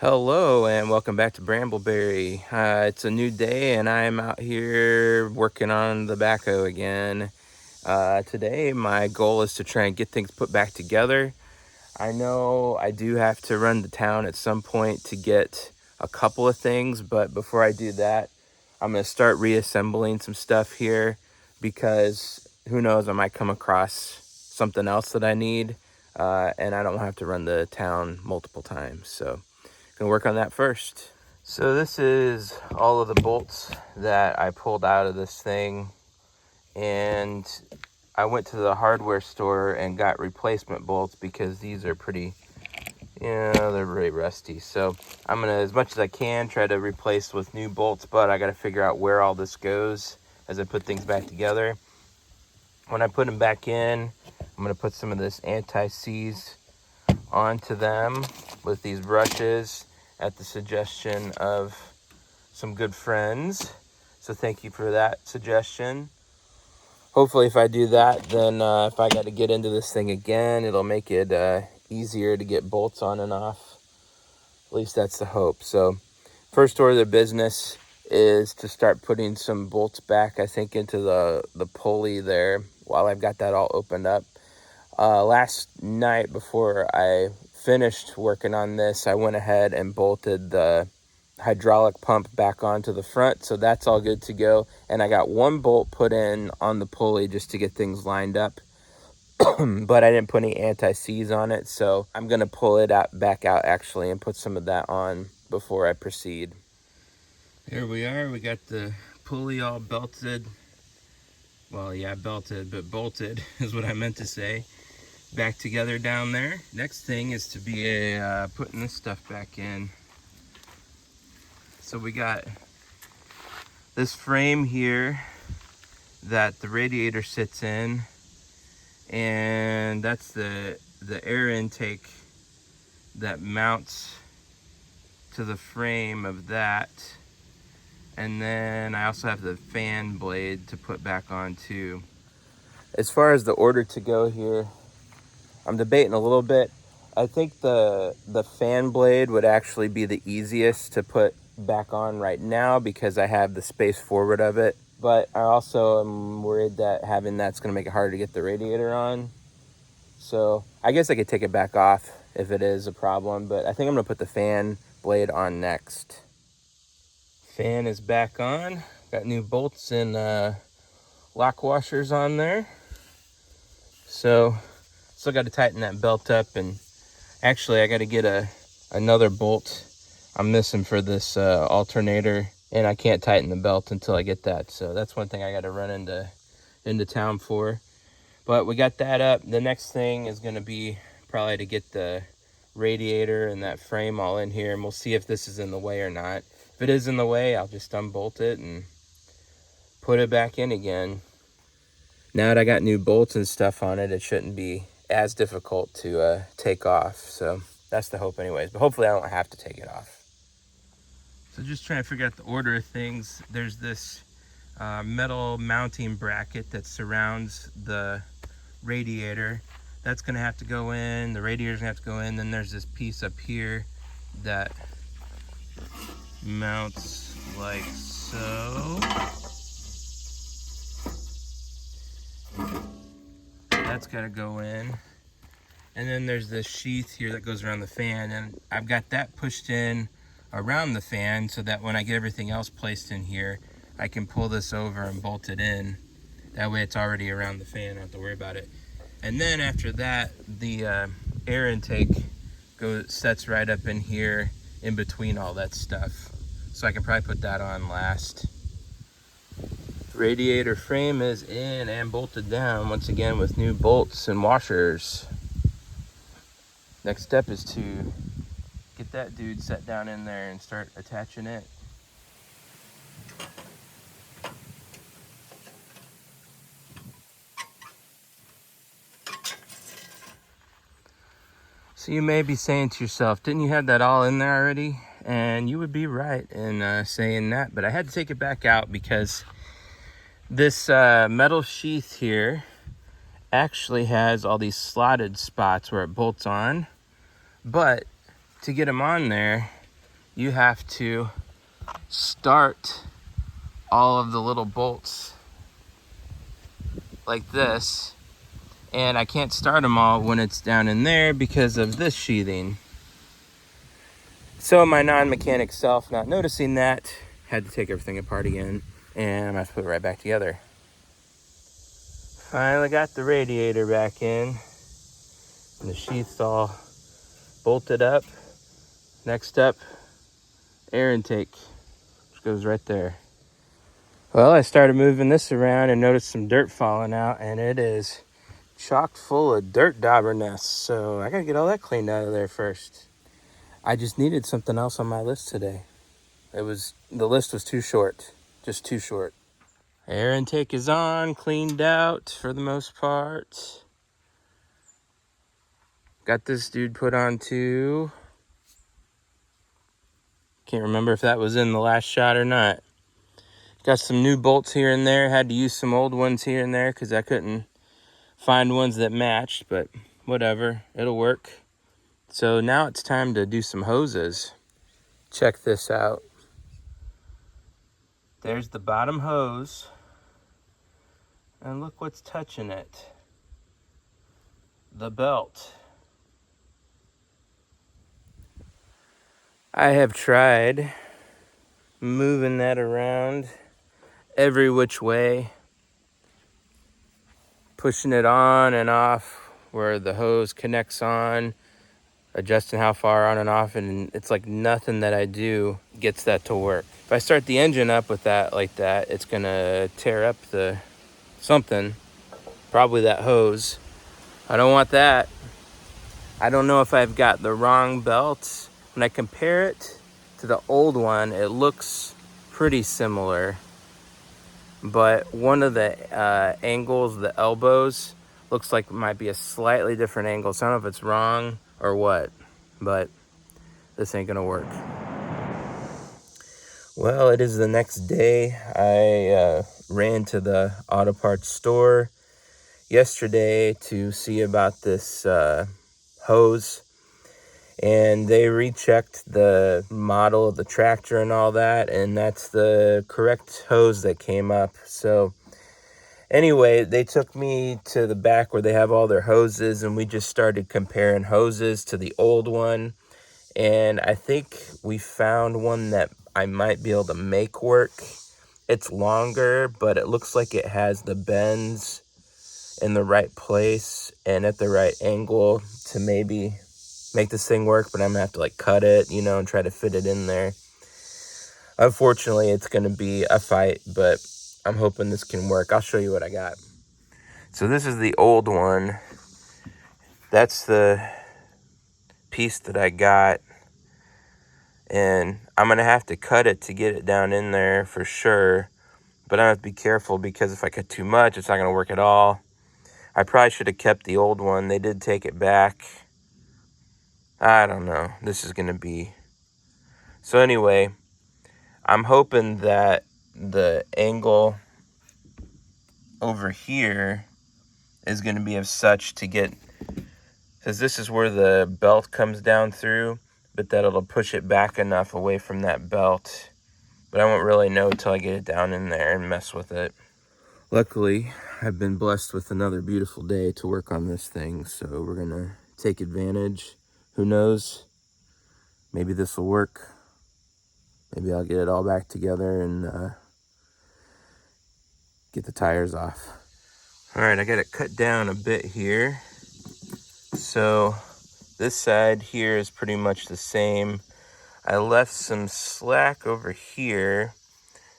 Hello and welcome back to Brambleberry. It's a new day and I'm out here working on the backhoe again. Today my goal is to try and get things put back together. I know I do have to run to town at some point to get a couple of things, but before I do that, I'm going to start reassembling some stuff here because who knows, I might come across something else that I need, and I don't have to run to town multiple times. So gonna work on that first. So this is all of the bolts that I pulled out of this thing, and I went to the hardware store and got replacement bolts because these are pretty, they're really rusty. So I'm gonna, as much as I can, try to replace with new bolts, but I gotta figure out where all this goes as I put things back together. When I put them back in, I'm gonna put some of this anti-seize onto them with these brushes at the suggestion of some good friends. So thank you for that suggestion. Hopefully if I do that, then if I got to get into this thing again, it'll make it easier to get bolts on and off. At least that's the hope. So first order of business is to start putting some bolts back, I think, into the pulley there while I've got that all opened up. Last night before I finished working on this, I went ahead and bolted the hydraulic pump back onto the front, so that's all good to go. And I got one bolt put in on the pulley just to get things lined up, but I didn't put any anti-seize on it, so I'm gonna pull it back out actually and put some of that on before I proceed. Here we are. We got the pulley all belted. Well, yeah, belted, but bolted is what I meant to say. Back together down there. Next thing is to be putting this stuff back in. So we got this frame here that the radiator sits in, and that's the air intake that mounts to the frame of that. And then I also have the fan blade to put back on too. As far as the order to go here, I'm debating a little bit. I think the fan blade would actually be the easiest to put back on right now because I have the space forward of it. But I also am worried that having that's going to make it harder to get the radiator on. So I guess I could take it back off if it is a problem, but I think I'm going to put the fan blade on next. Fan is back on. Got new bolts and lock washers on there. So still got to tighten that belt up, and actually I got to get another bolt I'm missing for this alternator, and I can't tighten the belt until I get that. So that's one thing I got to run into town for. But we got that up. The next thing is going to be probably to get the radiator and that frame all in here, and we'll see if this is in the way or not. If it is in the way, I'll just unbolt it and put it back in again. Now that I got new bolts and stuff on it, it shouldn't be as difficult to take off. So that's the hope anyways, but hopefully I don't have to take it off. So just trying to figure out the order of things. There's this metal mounting bracket that surrounds the radiator. That's gonna have to go in, the radiator's gonna have to go in. Then there's this piece up here that mounts like so. That's got to go in. And then there's this sheath here that goes around the fan, and I've got that pushed in around the fan so that when I get everything else placed in here, I can pull this over and bolt it in. That way it's already around the fan, I don't have to worry about it. And then after that, the air intake sets right up in here in between all that stuff. So I can probably put that on last. Radiator frame is in and bolted down once again with new bolts and washers. Next step is to get that dude set down in there and start attaching it. So you may be saying to yourself, didn't you have that all in there already? And you would be right in saying that, but I had to take it back out because this metal sheath here actually has all these slotted spots where it bolts on, but to get them on there, you have to start all of the little bolts like this, and I can't start them all when it's down in there because of this sheathing. So my non-mechanic self, not noticing that, had to take everything apart again, and I'm gonna have to put it right back together. Finally got the radiator back in, and the sheath's all bolted up. Next up, air intake, which goes right there. Well, I started moving this around and noticed some dirt falling out, and it is chock full of dirt dauber nests, so I gotta get all that cleaned out of there first. I just needed something else on my list today. The list was too short, just too short. Air intake is on, cleaned out for the most part. Got this dude put on too. Can't remember if that was in the last shot or not. Got some new bolts here and there. Had to use some old ones here and there because I couldn't find ones that matched, but whatever, it'll work. So now it's time to do some hoses. Check this out. There's the bottom hose, and look what's touching it. The belt. I have tried moving that around every which way, pushing it on and off where the hose connects on, adjusting how far on and off, and it's like nothing that I do gets that to work. If I start the engine up with that like that, it's gonna tear up the something, probably that hose. I don't want that. I don't know if I've got the wrong belt. When I compare it to the old one, it looks pretty similar, but one of the angles, the elbows, looks like it might be a slightly different angle. So I don't know if it's wrong or what, but this ain't gonna work. Well, it is the next day. I ran to the auto parts store yesterday to see about this hose, and they rechecked the model of the tractor and all that, and that's the correct hose that came up. So anyway, they took me to the back where they have all their hoses, and we just started comparing hoses to the old one. And I think we found one that I might be able to make work. It's longer, but it looks like it has the bends in the right place and at the right angle to maybe make this thing work, but I'm gonna have to like cut it, and try to fit it in there. Unfortunately, it's gonna be a fight, but I'm hoping this can work. I'll show you what I got. So this is the old one. That's the piece that I got, and I'm gonna have to cut it to get it down in there for sure, but I have to be careful because if I cut too much, it's not gonna work at all. I probably should have kept the old one. They did take it back. I don't know. This is gonna be... So anyway, I'm hoping that the angle over here is gonna be of such to get, because this is where the belt comes down through, but that it'll push it back enough away from that belt. But I won't really know until I get it down in there and mess with it. Luckily, I've been blessed with another beautiful day to work on this thing, so we're gonna take advantage. Who knows? Maybe this will work. Maybe I'll get it all back together and get the tires off. All right, I got it cut down a bit here. So this side here is pretty much the same. I left some slack over here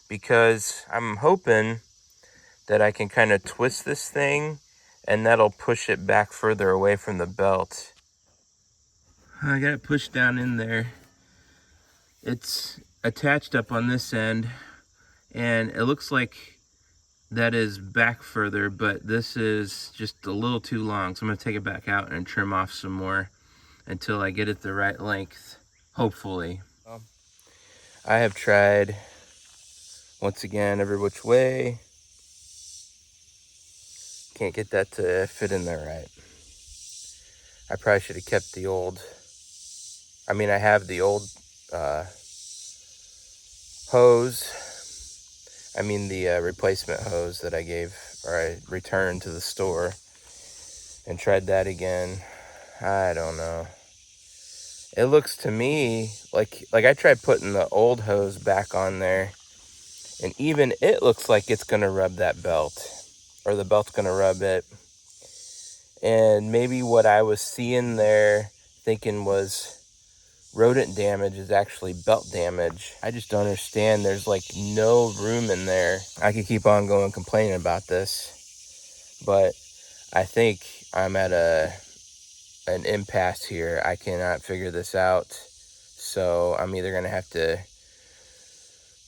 because I'm hoping that I can kind of twist this thing and that'll push it back further away from the belt. I got it pushed down in there. It's attached up on this end, and it looks like that is back further, but this is just a little too long. So I'm gonna take it back out and trim off some more until I get it the right length, hopefully. I have tried, once again, every which way. Can't get that to fit in there right. I probably should have kept the old, I have the old hose. I mean the replacement hose that I gave, or I returned to the store, and tried that again. I don't know. It looks to me like I tried putting the old hose back on there, and even it looks like it's gonna rub that belt, or the belt's gonna rub it. And maybe what I was seeing there thinking was rodent damage is actually belt damage. I just don't understand. There's like no room in there. I could keep on going complaining about this, but I think I'm at an impasse here. I cannot figure this out. So I'm either gonna have to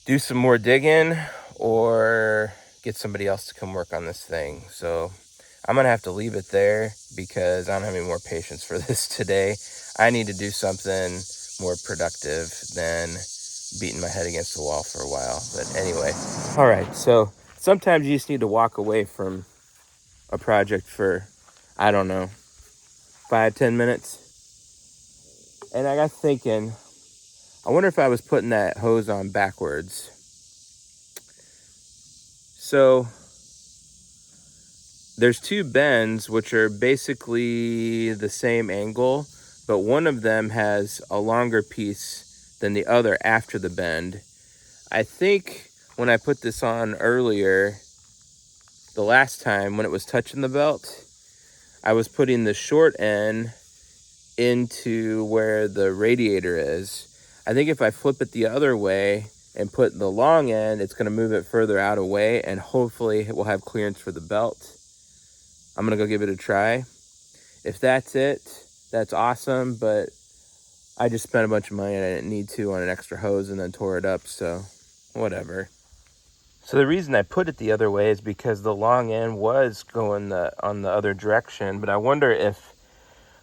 do some more digging or get somebody else to come work on this thing. So I'm gonna have to leave it there because I don't have any more patience for this today. I need to do something more productive than beating my head against the wall for a while. But anyway, all right, so sometimes you just need to walk away from a project for, I don't know, 5-10 minutes. And I got thinking, I wonder if I was putting that hose on backwards. So there's two bends which are basically the same angle, but one of them has a longer piece than the other after the bend. I think when I put this on earlier, the last time when it was touching the belt, I was putting the short end into where the radiator is. I think if I flip it the other way and put the long end, it's going to move it further out away, and hopefully it will have clearance for the belt. I'm going to go give it a try. If that's it, that's awesome, but I just spent a bunch of money and I didn't need to on an extra hose and then tore it up, so whatever. So the reason I put it the other way is because the long end was going on the other direction, but I wonder if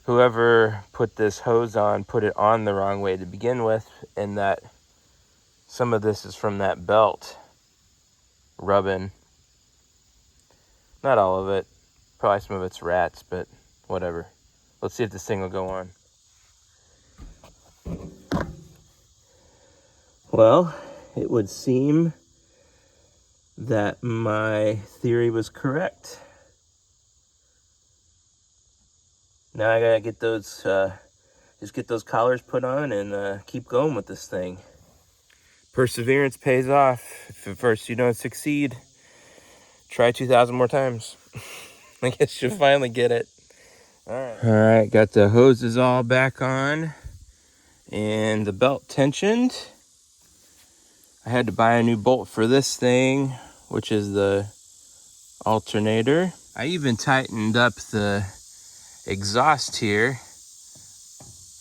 whoever put this hose on put it on the wrong way to begin with, and that some of this is from that belt rubbing. Not all of it. Probably some of it's rats, but whatever. Let's see if this thing will go on. Well, it would seem that my theory was correct. Now I gotta get those, just get those collars put on and keep going with this thing. Perseverance pays off. If at first you don't succeed, try 2,000 more times. I guess you'll finally get it. All right, got the hoses all back on and the belt tensioned. I had to buy a new bolt for this thing, which is the alternator. I even tightened up the exhaust here.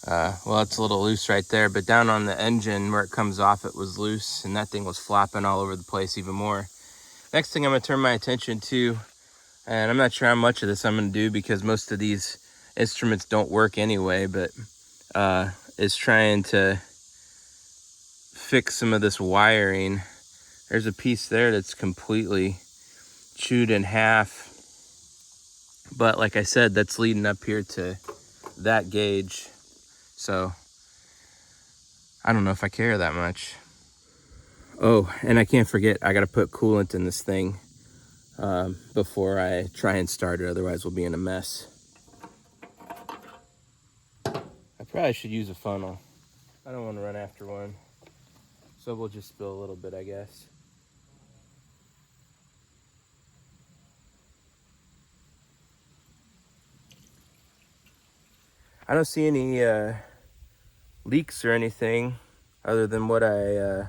Well, it's a little loose right there, but down on the engine where it comes off, it was loose, and that thing was flopping all over the place even more. Next thing I'm gonna turn my attention to, and I'm not sure how much of this I'm gonna do because most of these instruments don't work anyway, but is trying to fix some of this wiring. There's a piece there that's completely chewed in half, but like I said, that's leading up here to that gauge, so I don't know if I care that much. Oh, and I can't forget, I gotta put coolant in this thing before I try and start it, otherwise we'll be in a mess. I probably should use a funnel. I don't want to run after one, so we'll just spill a little bit, I guess. I don't see any leaks or anything other than what I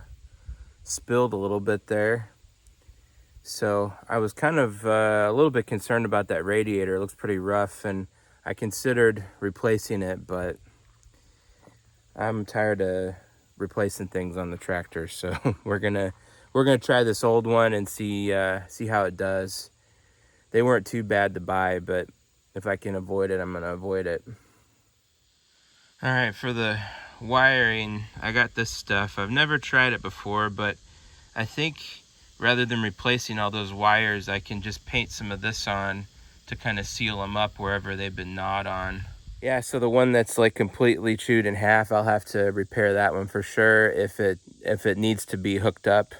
spilled a little bit there. So I was kind of a little bit concerned about that radiator. It looks pretty rough, and I considered replacing it, but I'm tired of replacing things on the tractor. So we're gonna try this old one and see how it does. They weren't too bad to buy, but if I can avoid it, I'm gonna avoid it. All right, for the wiring, I got this stuff. I've never tried it before, but I think rather than replacing all those wires, I can just paint some of this on to kind of seal them up wherever they've been gnawed on. Yeah, so the one that's like completely chewed in half, I'll have to repair that one for sure if it needs to be hooked up.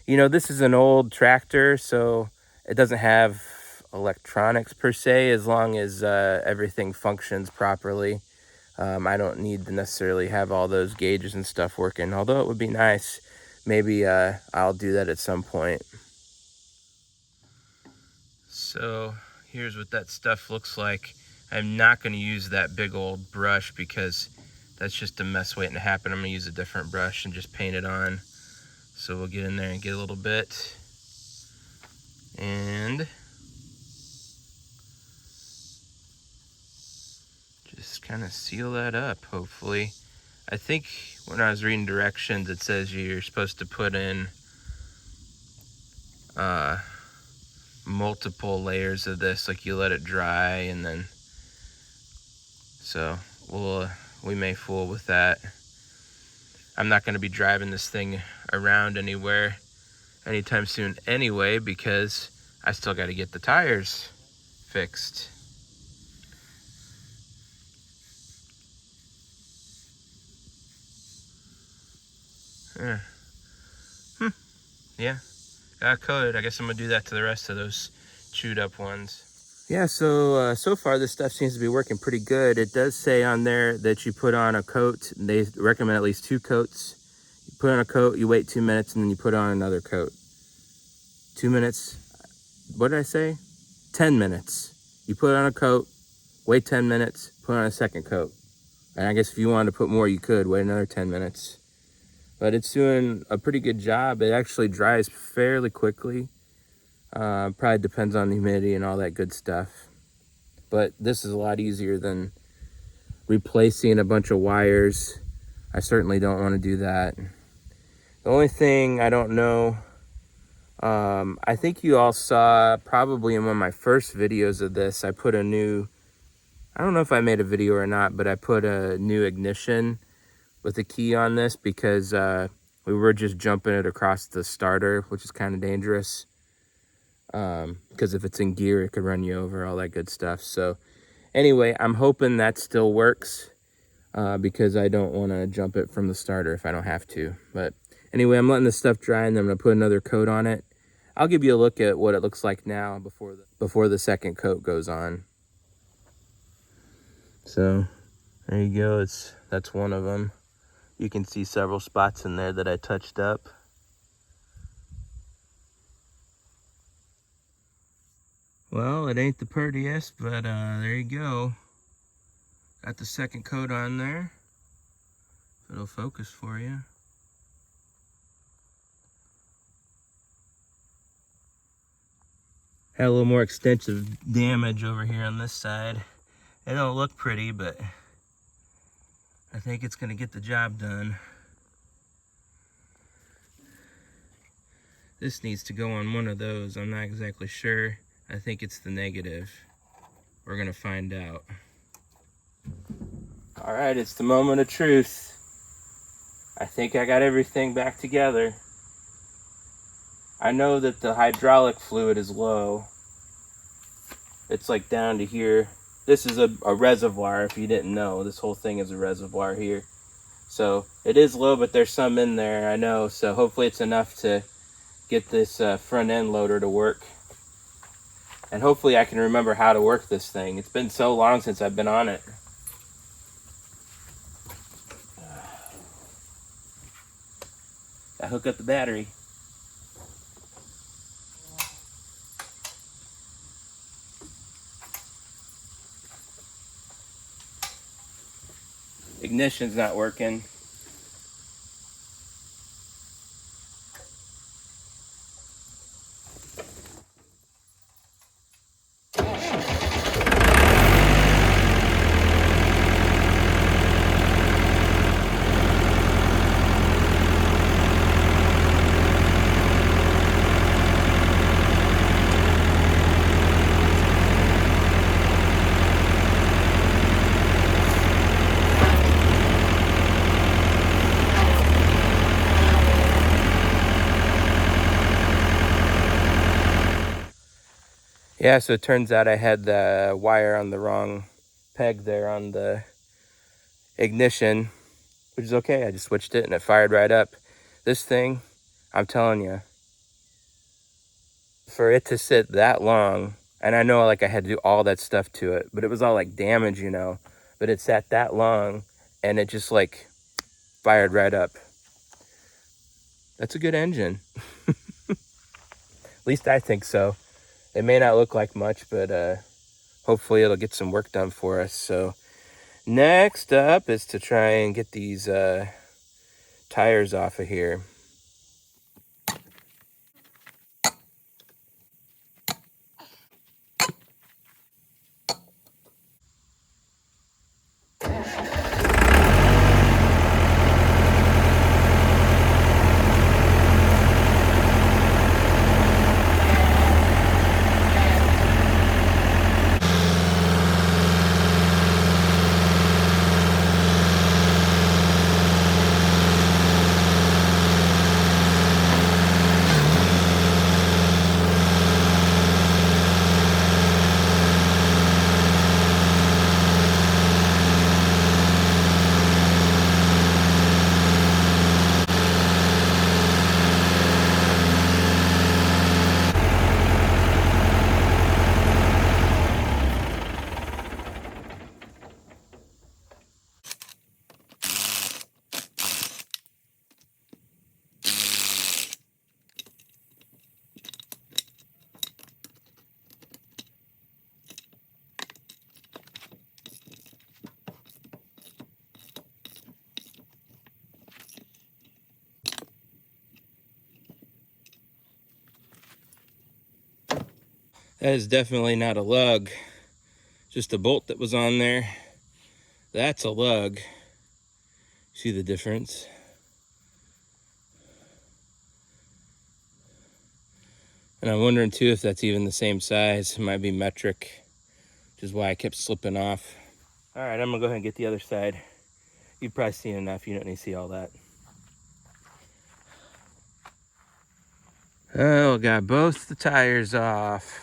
You know, this is an old tractor, so it doesn't have electronics per se, as long as everything functions properly. I don't need to necessarily have all those gauges and stuff working, although it would be nice. Maybe I'll do that at some point. So here's what that stuff looks like. I'm not going to use that big old brush because that's just a mess waiting to happen. I'm going to use a different brush and just paint it on. So we'll get in there and get a little bit and just kind of seal that up, hopefully. I think when I was reading directions, it says you're supposed to put in multiple layers of this, like you let it dry, and then so we may fool with that. I'm not going to be driving this thing around anywhere anytime soon anyway, because I still got to get the tires fixed. Yeah. Yeah, got coated. I guess I'm gonna do that to the rest of those chewed up ones. Yeah, so far this stuff seems to be working pretty good. It does say on there that you put on a coat. They recommend at least 2 coats. You put on a coat, you wait 2 minutes, and then you put on another coat. 2 minutes. What did I say? 10 minutes. You put on a coat, wait 10 minutes, put on a second coat. And I guess if you wanted to put more, you could wait another 10 minutes. But it's doing a pretty good job. It actually dries fairly quickly. Probably depends on the humidity and all that good stuff. But this is a lot easier than replacing a bunch of wires. I certainly don't want to do that. The only thing I don't know, I think you all saw probably in one of my first videos of this, I don't know if I made a video or not, but I put a new ignition with a key on this because we were just jumping it across the starter, which is kind of dangerous. Because if it's in gear, it could run you over, all that good stuff. So anyway, I'm hoping that still works because I don't want to jump it from the starter if I don't have to. But anyway, I'm letting this stuff dry and then I'm going to put another coat on it. I'll give you a look at what it looks like now before the second coat goes on. So there you go. That's one of them. You can see several spots in there that I touched up. Well, it ain't the prettiest, but there you go. Got the second coat on there. It'll focus for you. Had a little more extensive damage over here on this side. It don't look pretty, but I think it's gonna get the job done. This needs to go on one of those. I'm not exactly sure. I think it's the negative. We're gonna find out. All right, it's the moment of truth. I think I got everything back together. I know that the hydraulic fluid is low. It's like down to here. This is a reservoir, if you didn't know. This whole thing is a reservoir here. So it is low, but there's some in there, I know. So hopefully it's enough to get this front end loader to work. And hopefully I can remember how to work this thing. It's been so long since I've been on it. I hook up the battery. Ignition's not working. Yeah, so it turns out I had the wire on the wrong peg there on the ignition, which is okay. I just switched it and it fired right up. This thing, I'm telling you, for it to sit that long, and I know like I had to do all that stuff to it, but it was all like damage, you know, but it sat that long and it just like fired right up. That's a good engine. At least I think so. It may not look like much, but hopefully it'll get some work done for us. So next up is to try and get these tires off of here. That is definitely not a lug, just a bolt that was on there. That's a lug. See the difference? And I'm wondering too if that's even the same size. It might be metric, which is why I kept slipping off. All right, I'm gonna go ahead and get the other side. You've probably seen enough, you don't need to see all that. Oh, got both the tires off.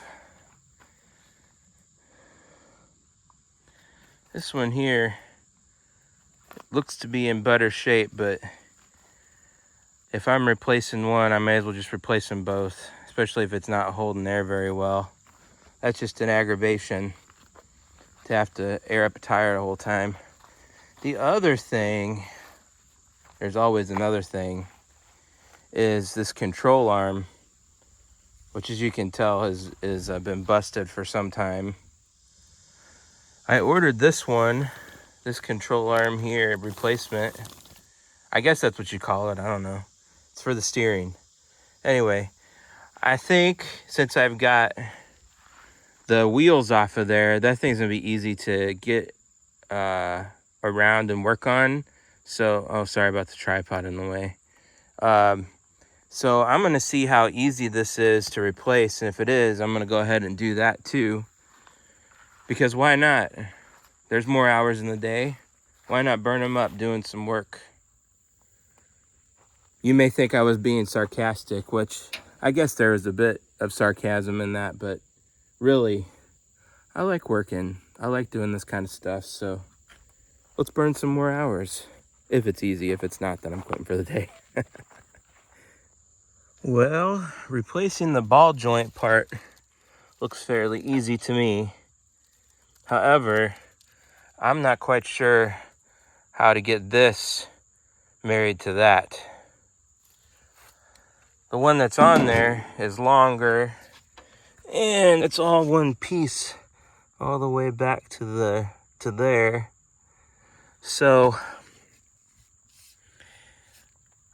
This one here looks to be in better shape, but if I'm replacing one, I may as well just replace them both, especially if it's not holding air very well. That's just an aggravation to have to air up a tire the whole time. The other thing, there's always another thing, is this control arm, which as you can tell has been busted for some time. I ordered this one, this control arm here, replacement. I guess that's what you call it, I don't know. It's for the steering. Anyway, I think since I've got the wheels off of there, that thing's gonna be easy to get around and work on. So, oh, sorry about the tripod in the way. So I'm gonna see how easy this is to replace, and if it is, I'm gonna go ahead and do that too. Because why not? There's more hours in the day. Why not burn them up doing some work? You may think I was being sarcastic, which I guess there was a bit of sarcasm in that, but really, I like working. I like doing this kind of stuff, so let's burn some more hours. If it's easy. If it's not, then I'm quitting for the day. Well, replacing the ball joint part looks fairly easy to me. However, I'm not quite sure how to get this married to that. The one that's on there is longer, and it's all one piece all the way back to there. So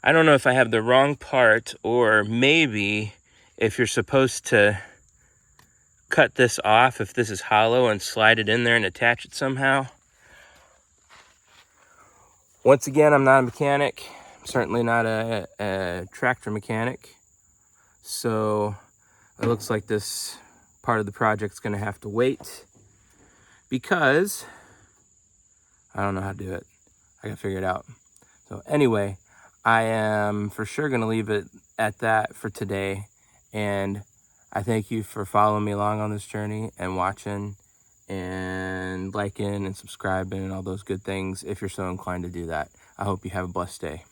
I don't know if I have the wrong part, or maybe if you're supposed to cut this off, if this is hollow, and slide it in there and attach it somehow. Once again, I'm not a mechanic. I'm certainly not a tractor mechanic. So it looks like this part of the project's gonna have to wait, because I don't know how to do it. I gotta figure it out. So anyway, I am for sure gonna leave it at that for today. And I thank you for following me along on this journey and watching. and liking and subscribing and all those good things if you're so inclined to do that. I hope you have a blessed day.